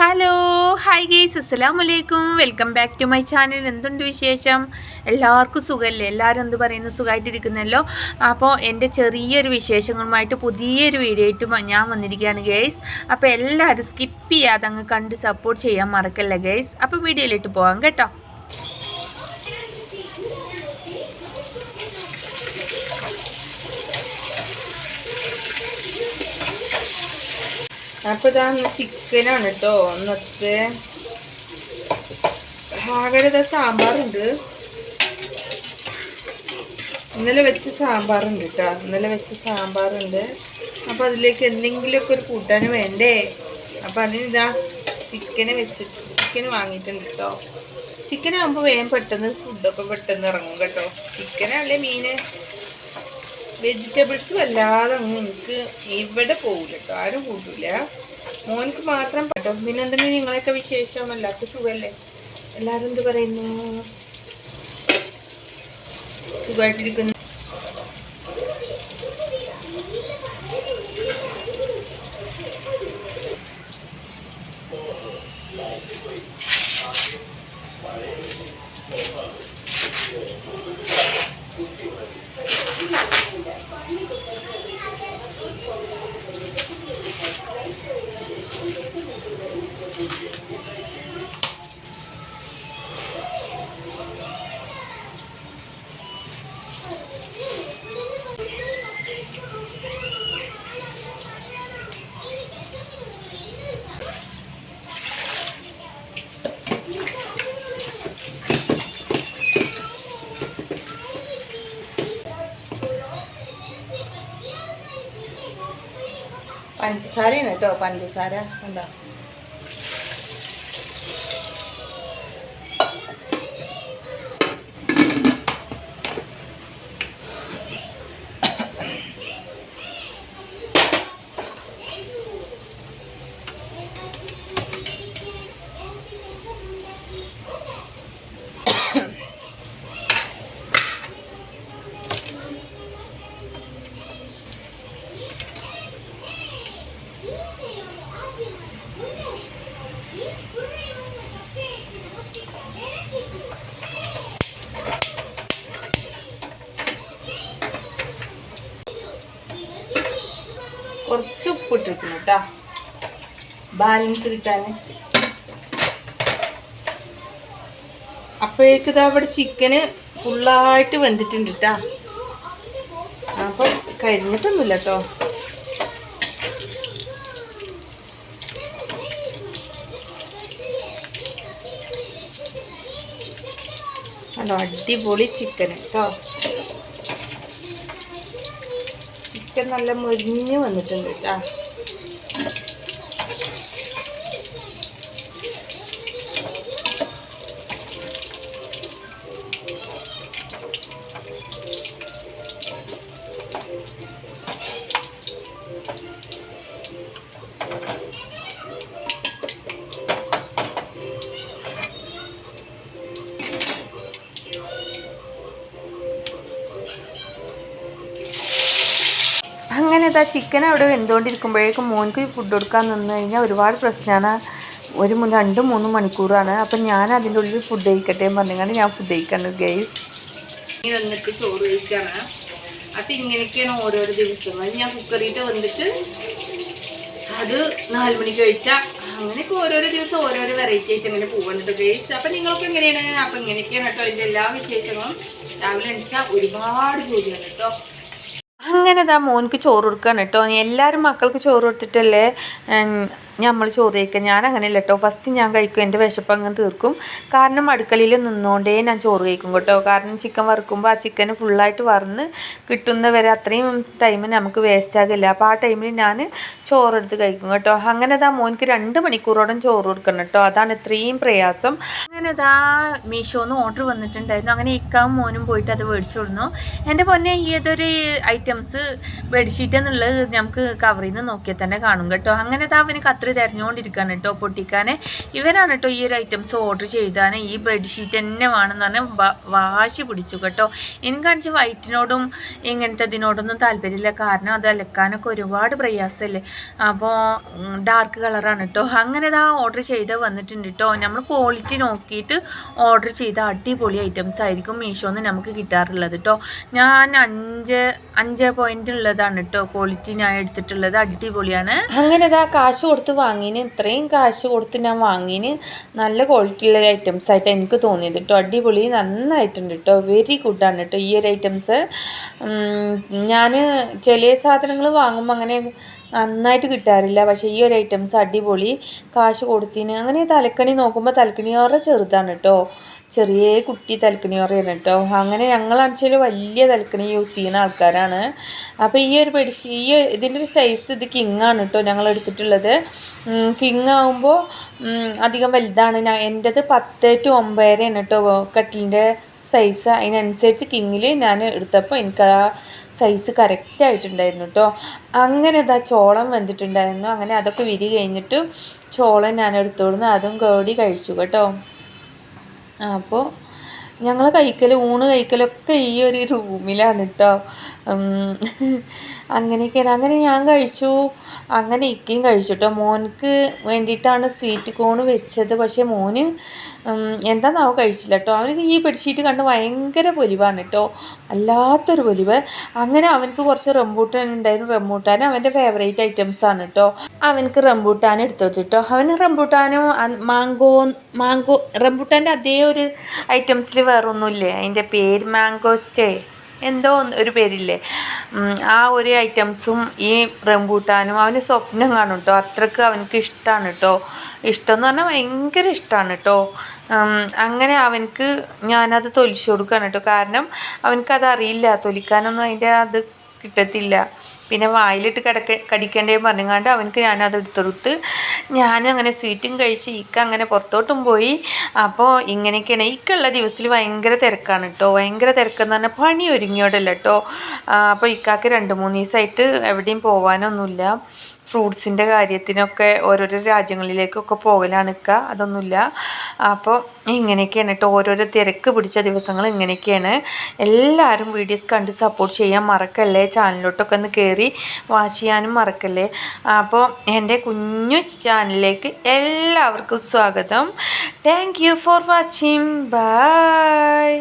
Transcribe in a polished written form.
Hello hi guys, അസ്സലാമലൈക്കും. Welcome back to my channel. എന്തുണ്ട് വിശേഷം? എല്ലാവർക്കും സുഖമല്ലേ? എല്ലാവരും എന്ത് പറയുന്നു? സുഖമായിട്ടിരിക്കുന്നല്ലോ. അപ്പോൾ എൻ്റെ ചെറിയൊരു വിശേഷങ്ങളുമായിട്ട് പുതിയൊരു വീഡിയോ ആയിട്ട് ഞാൻ വന്നിരിക്കുകയാണ് ഗേയ്സ്. അപ്പോൾ എല്ലാവരും സ്കിപ്പ് ചെയ്യാതെ അങ്ങ് കണ്ട് സപ്പോർട്ട് ചെയ്യാൻ മറക്കല്ലേ ഗേയ്സ്. അപ്പോൾ വീഡിയോയിലിട്ട് പോകാം കേട്ടോ. അപ്പോൾ ഇതാ ചിക്കനാണ് കേട്ടോ ഇന്നത്തെ. ആകെ സാമ്പാറുണ്ട്, ഇന്നലെ വെച്ച സാമ്പാറുണ്ട് കേട്ടോ. അപ്പോൾ അതിലേക്ക് എന്തെങ്കിലുമൊക്കെ ഒരു കൂട്ടാൻ വേണ്ടേ. അപ്പോൾ അതിനിതാ ചിക്കൻ വാങ്ങിയിട്ടുണ്ട് കേട്ടോ. ചിക്കൻ ആകുമ്പോൾ പെട്ടെന്ന് ഫുഡൊക്കെ പെട്ടെന്ന് ഇറങ്ങും കേട്ടോ. ചിക്കനല്ലേ മീന്. വെജിറ്റബിൾസ് വല്ലാതെ അങ്ങ് എനിക്ക് ഇവിടെ പോകില്ല കേട്ടോ, ആരും കൂട്ടില്ല. മോനക്ക് മാത്രം കേട്ടോ. പിന്നെ എന്തെങ്കിലും നിങ്ങളൊക്കെ വിശേഷം? എല്ലാവർക്കും സുഖമല്ലേ? എല്ലാവരും എന്ത് പറയുന്നു? സുഖമായിട്ടിരിക്കുന്നു. പഞ്ചസാരയാണ് കേട്ടോ, പഞ്ചസാര എന്താ കുറച്ച് ഉപ്പിട്ടിരിക്കുന്നു കേട്ടോ, ബാലൻസ് കിട്ടാൻ. അപ്പോഴേക്ക് ഇതാ അവിടെ ചിക്കന് ഫുള്ളായിട്ട് വെന്തിട്ടുണ്ട് കേട്ടോ. അപ്പം കരിഞ്ഞിട്ടൊന്നുമില്ല കേട്ടോ. അതോ അടിപൊളി ചിക്കൻ കേട്ടോ. ചിക്കൻ നല്ല മുരിഞ്ഞ് വന്നിട്ടുണ്ട് കേട്ടോ. അങ്ങനെ ഇതാ ചിക്കൻ അവിടെ വെന്തുകൊണ്ടിരിക്കുമ്പോഴേക്കും മോൻക്ക് ഫുഡ് കൊടുക്കാൻ നിന്ന് കഴിഞ്ഞാൽ ഒരുപാട് പ്രശ്നമാണ്. 2-3 മണിക്കൂറാണ്. അപ്പം ഞാൻ അതിൻ്റെ ഉള്ളിൽ ഫുഡ് കഴിക്കട്ടെ പറഞ്ഞാൽ ഞാൻ ഫുഡ് കഴിക്കാണ് ഗൈസ്. വന്നിട്ട് ചോറ് കഴിക്കാണ്. അപ്പം ഇങ്ങനെയൊക്കെയാണ് ഓരോരോ ദിവസങ്ങൾ. ഞാൻ കുക്കറിയിട്ട് വന്നിട്ട് അത് 4 മണിക്ക് കഴിച്ചാൽ അങ്ങനെയൊക്കെ ഓരോരോ ദിവസം ഓരോരോ വെറൈറ്റി ആയിട്ട് അങ്ങനെ പോകുന്നുണ്ട് ഗൈസ്. അപ്പം നിങ്ങളൊക്കെ എങ്ങനെയാണ്? അപ്പം ഇങ്ങനെയൊക്കെയാണ് കേട്ടോ എൻ്റെ എല്ലാ വിശേഷങ്ങളും. രാവിലെ എണിച്ചാൽ ഒരുപാട് ജോലിയാണ് കേട്ടോ. അങ്ങനെ ഇതാ മോൻക്ക് ചോറ് കൊടുക്കുകയാണ് കേട്ടോ. എല്ലാവരും മക്കൾക്ക് ചോറ് കൊടുത്തിട്ടല്ലേ നമ്മൾ ചോറ് കഴിക്കുക. ഞാൻ അങ്ങനെയല്ല കേട്ടോ, ഫസ്റ്റ് ഞാൻ കഴിക്കും, എൻ്റെ വിശപ്പ് അങ്ങ് തീർക്കും. കാരണം അടുക്കളയിൽ നിന്നുകൊണ്ടേ ഞാൻ ചോറ് കഴിക്കും കേട്ടോ. കാരണം ചിക്കൻ വറുക്കുമ്പോൾ ആ ചിക്കന് ഫുള്ളായിട്ട് വറന്ന് കിട്ടുന്നവരെ അത്രയും ടൈം നമുക്ക് വേസ്റ്റ് ആകില്ല. അപ്പോൾ ആ ടൈമിൽ ഞാൻ ചോറെടുത്ത് കഴിക്കും കേട്ടോ. അങ്ങനെ ഇതാ മോൻക്ക് 2 മണിക്കൂറോളം ചോറ് കൊടുക്കണം കേട്ടോ. അതാണ് ഇത്രയും പ്രയാസം. അങ്ങനെ ഇതാ മീഷോന്ന് ഓർഡർ വന്നിട്ടുണ്ടായിരുന്നു. അങ്ങനെ ഇക്കാവും മോനും പോയിട്ട് അത് മേടിച്ചു കൊടുന്നു. എൻ്റെ പൊന്നെ ഏതൊരു ഐറ്റംസ് ബെഡ്ഷീറ്റ് എന്നുള്ളത് നമുക്ക് കവറിൽ നിന്ന് നോക്കിയാൽ തന്നെ കാണും കേട്ടോ. അങ്ങനെ ഇതാ അവന് കത്രി തിരഞ്ഞുകൊണ്ടിരിക്കുകയാണ് കേട്ടോ പൊട്ടിക്കാൻ. ഇവനാണ് കേട്ടോ ഈ ഒരു ഐറ്റംസ് ഓർഡർ ചെയ്താണ്. ഈ ബെഡ്ഷീറ്റ് തന്നെ വേണമെന്ന് പറഞ്ഞാൽ വാശി പിടിച്ചു കേട്ടോ. എനിക്കാണിച്ച് വൈറ്റിനോടും ഇങ്ങനത്തെ ഇതിനോടൊന്നും താല്പര്യമില്ല. കാരണം അത് അലക്കാനൊക്കെ ഒരുപാട് പ്രയാസമല്ലേ. അപ്പോൾ ഡാർക്ക് കളറാണ് കേട്ടോ. അങ്ങനെ ഇതാ ഓർഡർ ചെയ്ത് വന്നിട്ടുണ്ട് കേട്ടോ. നമ്മൾ ക്വാളിറ്റി നോക്കിയിട്ട് ഓർഡർ ചെയ്ത അടിപൊളി ഐറ്റംസ് ആയിരിക്കും മീഷോന്ന് നമുക്ക് കിട്ടാറുള്ളത് കേട്ടോ. ഞാൻ 5 പോയിൻ്റ് ഉള്ളതാണ് കേട്ടോ ക്വാളിറ്റി ഞാൻ എടുത്തിട്ടുള്ളത്. അടിപൊളിയാണ്. അങ്ങനെ ഇതാ കാശ് കൊടുത്ത് വാങ്ങിന്, ഇത്രയും കാശ് കൊടുത്ത് ഞാൻ വാങ്ങിന് നല്ല ക്വാളിറ്റിയുള്ള ഐറ്റംസ് ആയിട്ട് എനിക്ക് തോന്നിയത് കേട്ടോ. അടിപൊളി നന്നായിട്ടുണ്ട് കേട്ടോ. വെരി ഗുഡാണ് കേട്ടോ ഈ ഒരു ഐറ്റംസ്. ഞാൻ ചില സാധനങ്ങൾ വാങ്ങുമ്പോൾ അങ്ങനെ നന്നായിട്ട് കിട്ടാറില്ല. പക്ഷേ ഈ ഒരു ഐറ്റംസ് അടിപൊളി. കാശ് കൊടുത്തിന്. അങ്ങനെ തലക്കണി നോക്കുമ്പോൾ തലക്കണിയോറെ ചെറുതാണ് കേട്ടോ. ചെറിയ കുട്ടി തലക്കണിയോറയാണ് കേട്ടോ. അങ്ങനെ ഞങ്ങളാണെച്ചാൽ വലിയ തലക്കണി യൂസ് ചെയ്യുന്ന ആൾക്കാരാണ്. അപ്പോൾ ഈ ഒരു ഇതിൻ്റെ ഒരു സൈസ് ഇത് കിങ്ങാണ് കേട്ടോ ഞങ്ങൾ എടുത്തിട്ടുള്ളത്. കിങ് ആകുമ്പോൾ അധികം വലുതാണ്. എൻ്റെത് 10 to 9 കേട്ടോ കട്ടിലിൻ്റെ സൈസ്. അതിനനുസരിച്ച് കിങ്ങിൽ ഞാൻ എടുത്തപ്പോൾ എനിക്ക് ആ സൈസ് കറക്റ്റ് ആയിട്ടുണ്ടായിരുന്നു കേട്ടോ. അങ്ങനെ ഇതാ ചോളം വെന്തിട്ടുണ്ടായിരുന്നു. അങ്ങനെ അതൊക്കെ വിരി കഴിഞ്ഞിട്ട് ചോളം ഞാൻ എടുത്തോടുന്നു. അതും കോടി കഴിച്ചു കേട്ടോ. അപ്പോൾ ഞങ്ങൾ ഊണ് കഴിക്കലൊക്കെ ഈ ഒരു റൂമിലാണ് കേട്ടോ. അങ്ങനെയൊക്കെയാണ്. അങ്ങനെ ഞാൻ കഴിച്ചു. അങ്ങനെ ഇക്കയും കഴിച്ചു കേട്ടോ. മോനക്ക് വേണ്ടിയിട്ടാണ് സ്വീറ്റ് കോൺ വെച്ചത്. പക്ഷേ മോന് എന്താണെന്നാവും കഴിച്ചില്ല കേട്ടോ. അവനക്ക് ഈ ബെഡ്ഷീറ്റ് കണ്ട് ഭയങ്കര പൊലിവാണ് കേട്ടോ. വല്ലാത്തൊരു പൊലിവ്. അങ്ങനെ അവനക്ക് കുറച്ച് റംബൂട്ടാൻ ഉണ്ടായിരുന്നു. റംബൂട്ടാൻ അവൻ്റെ ഫേവറേറ്റ് ഐറ്റംസ് ആണ് കേട്ടോ. അവനക്ക് റംബൂട്ടാൻ എടുത്തോട്ട് കേട്ടോ. അവന് റംബൂട്ടാനും മാങ്കോ റംബൂട്ടാൻ്റെ അതേ ഒരു ഐറ്റംസിൽ വേറൊന്നുമില്ലേ, അതിൻ്റെ പേര് മാങ്കോസ്റ്റേ എന്തോ ഒരു പേരില്ലേ, ആ ഒരു ഐറ്റംസും ഈ റംബൂട്ടാനും അവന് സ്വപ്നം കാണും കേട്ടോ. അത്രയ്ക്ക് അവനക്ക് ഇഷ്ടമാണ് കേട്ടോ. ഇഷ്ടം എന്ന് പറഞ്ഞാൽ ഭയങ്കര ഇഷ്ടമാണ് കേട്ടോ. അങ്ങനെ അവനക്ക് ഞാനത് തൊലിച്ചു കൊടുക്കുകയാണ് കേട്ടോ. കാരണം അവനക്കത് അറിയില്ല, തൊലിക്കാനൊന്നും അതിൻ്റെ അത് കിട്ടത്തില്ല. പിന്നെ വായിലിട്ട് കടിക്കേണ്ടേ പറഞ്ഞുകൊണ്ട് അവനക്ക് ഞാനത് എടുത്തെടുത്ത് ഞാനങ്ങനെ സ്വീറ്റും കഴിച്ച് ഇക്ക അങ്ങനെ പുറത്തോട്ടും പോയി. അപ്പോൾ ഇങ്ങനെയൊക്കെയാണ്. ഇക്കുള്ള ദിവസത്തിൽ ഭയങ്കര തിരക്കാണ് കേട്ടോ. ഭയങ്കര തിരക്കെന്ന് പറഞ്ഞാൽ പണി ഒരുങ്ങിയോടല്ല കേട്ടോ. അപ്പോൾ ഇക്കാക്ക് 2-3 ദിവസമായിട്ട് എവിടെയും പോകാനൊന്നുമില്ല. ഫ്രൂട്ട്സിൻ്റെ കാര്യത്തിനൊക്കെ ഓരോരോ രാജ്യങ്ങളിലേക്കൊക്കെ പോകലാണ് ഇക്ക. അതൊന്നുമില്ല. അപ്പോൾ ഇങ്ങനെയൊക്കെയാണ് കേട്ടോ. ഓരോരോ തിരക്ക് പിടിച്ച ദിവസങ്ങൾ ഇങ്ങനെയൊക്കെയാണ്. എല്ലാവരും വീഡിയോസ് കണ്ട് സപ്പോർട്ട് ചെയ്യാൻ മറക്കല്ലേ. ചാനലിലോട്ടൊക്കെ ഒന്ന് കയറി വാച്ച് ചെയ്യാനും മറക്കല്ലേ. അപ്പോൾ എൻ്റെ കുഞ്ഞു ചാനലിലേക്ക് എല്ലാവർക്കും സ്വാഗതം. Thank you for watching. By.